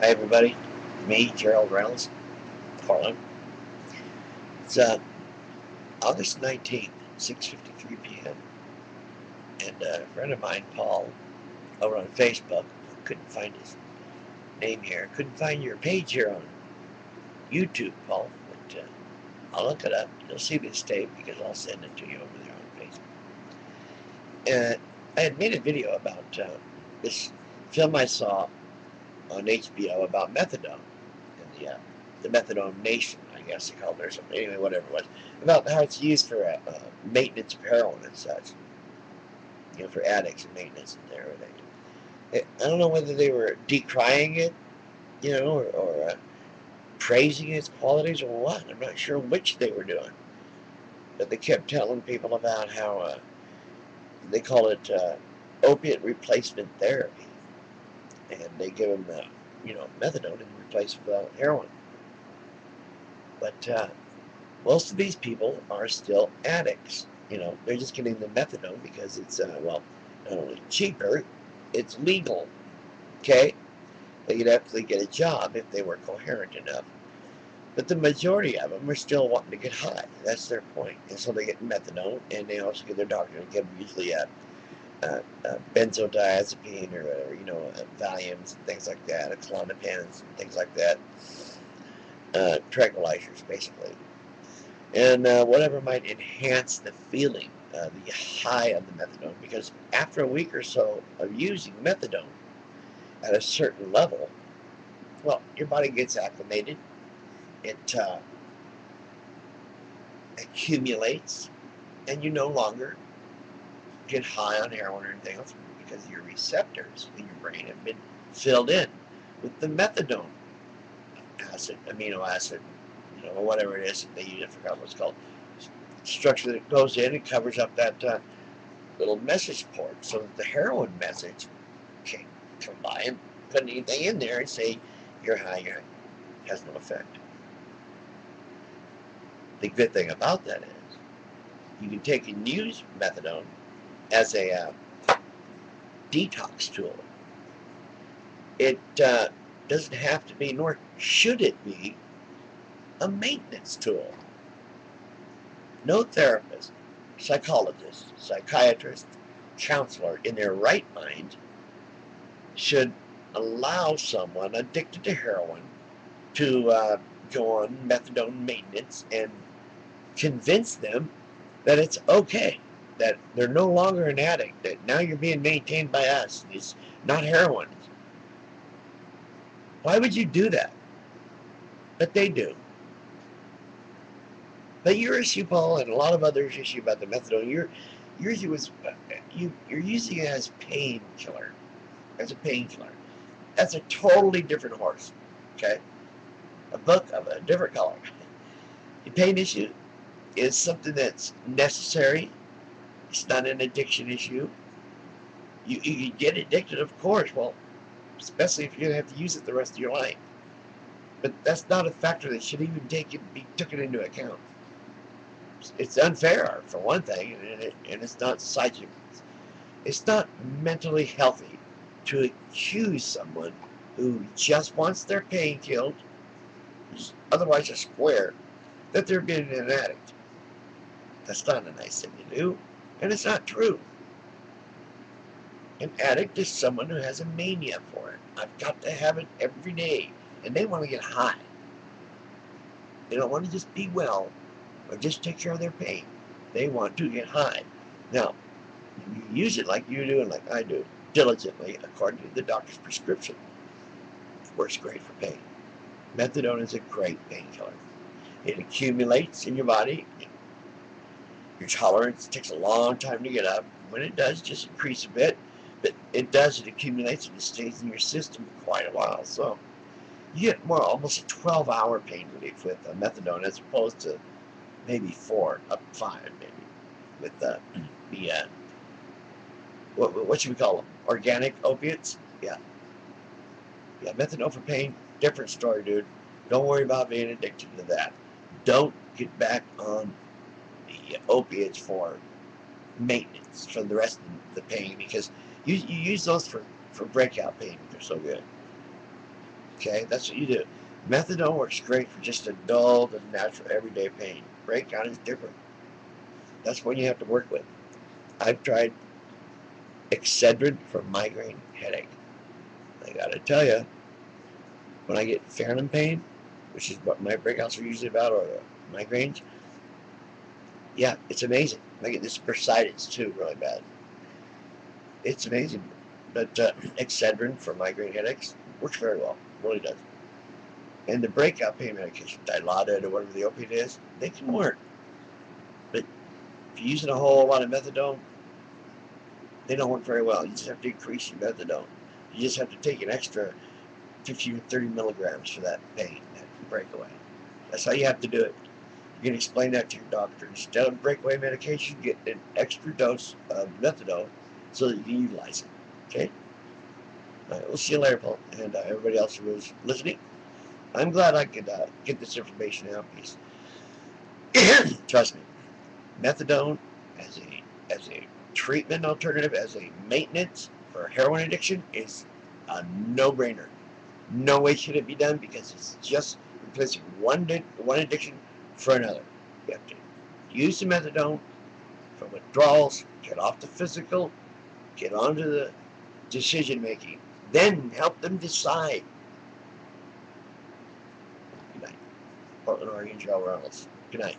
Hi everybody, me, Gerald Reynolds, Portland. It's August 19th, 6:53 p.m. And a friend of mine, Paul, over on Facebook, couldn't find his name here, couldn't find your page here on YouTube, Paul. But I'll look it up. You'll see this tape because I'll send it to you over there on Facebook. And I had made a video about this film I saw on HBO about methadone and the methadone nation, I guess they called it or something. Anyway, whatever it was, about how it's used for maintenance of heroin and such, for addicts and maintenance and everything. I don't know whether they were decrying it, or praising its qualities or what. I'm not sure which they were doing, but they kept telling people about how they call it opiate replacement therapy, and they give them methadone in replace of heroin. But most of these people are still addicts. They're just getting the methadone because it's not only cheaper, it's legal. Okay, they could actually get a job if they were coherent enough. But the majority of them are still wanting to get high. That's their point. And so they get methadone, and they also get their doctor to give them usually a benzodiazepine or whatever, Valiums and things like that, Klonopins and things like that, tranquilizers basically, and whatever might enhance the feeling, the high of the methadone. Because after a week or so of using methadone at a certain level, well, your body gets acclimated. It accumulates, and you no longer get high on heroin or anything else because your receptors in your brain have been filled in with the methadone amino acid, or whatever it is that they use. I forgot what it's called. Structure that goes in and covers up that little message port so that the heroin message can't come by and put anything in there and say you're high, it has no effect. The good thing about that is you can take and use methadone as a detox tool. It doesn't have to be, nor should it be, a maintenance tool. No therapist, psychologist, psychiatrist, counselor in their right mind should allow someone addicted to heroin to go on methadone maintenance and convince them that it's okay, that they're no longer an addict, that now you're being maintained by us. It's not heroin. Why would you do that? But they do. But your issue, Paul, and a lot of others' issue about the methadone, your issue was you're using it as painkiller, as a painkiller. That's a totally different horse. Okay, a book of a different color. The pain issue is something that's necessary. It's not an addiction issue. You get addicted, of course. Well, especially if you're gonna have to use it the rest of your life. But that's not a factor that should even be taken into account. It's unfair for one thing, and it's not psychic. It's not mentally healthy to accuse someone who just wants their pain killed, who's otherwise a square, that they're being an addict. That's not a nice thing to do, and it's not true. An addict is someone who has a mania for it. I've got to have it every day, and they want to get high. They don't want to just be well or just take care of their pain. They want to get high. Now, you use it like you do and like I do, diligently, according to the doctor's prescription. It works great for pain. Methadone is a great painkiller. It accumulates in your body. Your tolerance takes a long time to get up. When it does, just increase a bit. But it accumulates and it stays in your system for quite a while. So you get almost a 12-hour pain relief with methadone as opposed to maybe 4, up 5 maybe, with the what should we call them? Organic opiates? Yeah. Methadone for pain, different story, dude. Don't worry about being addicted to that. Don't get back on the opiates for maintenance for the rest of the pain, because you use those for breakout pain. They're so good. Okay, that's what you do. Methadone works great for just a dull and natural everyday pain. Breakdown is different. That's what you have to work with. I've tried Excedrin for migraine headache. I gotta tell you, when I get phantom pain, which is what my breakouts are usually about, or migraines, yeah, it's amazing. I get this bursitis too, really bad. It's amazing. But Excedrin for migraine headaches works very well. Really does. And the breakout pain medication, Dilaudid or whatever the opiate is, they can work. But if you're using a whole lot of methadone, they don't work very well. You just have to increase your methadone. You just have to take an extra 15 or 30 milligrams for that pain, that breakaway. That's how you have to do it. You can explain that to your doctor. Instead of breakaway medication, get an extra dose of methadone so that you can utilize it. Okay? All right, we'll see you later, Paul, and everybody else who was listening. I'm glad I could get this information out because, trust me, methadone as a treatment alternative, as a maintenance for heroin addiction is a no-brainer. No way should it be done because it's just replacing one addiction for another. You have to use the methadone for withdrawals, get off the physical, get onto the decision making, then help them decide. Good night. Portland, Oregon, Gerald Reynolds. Good night.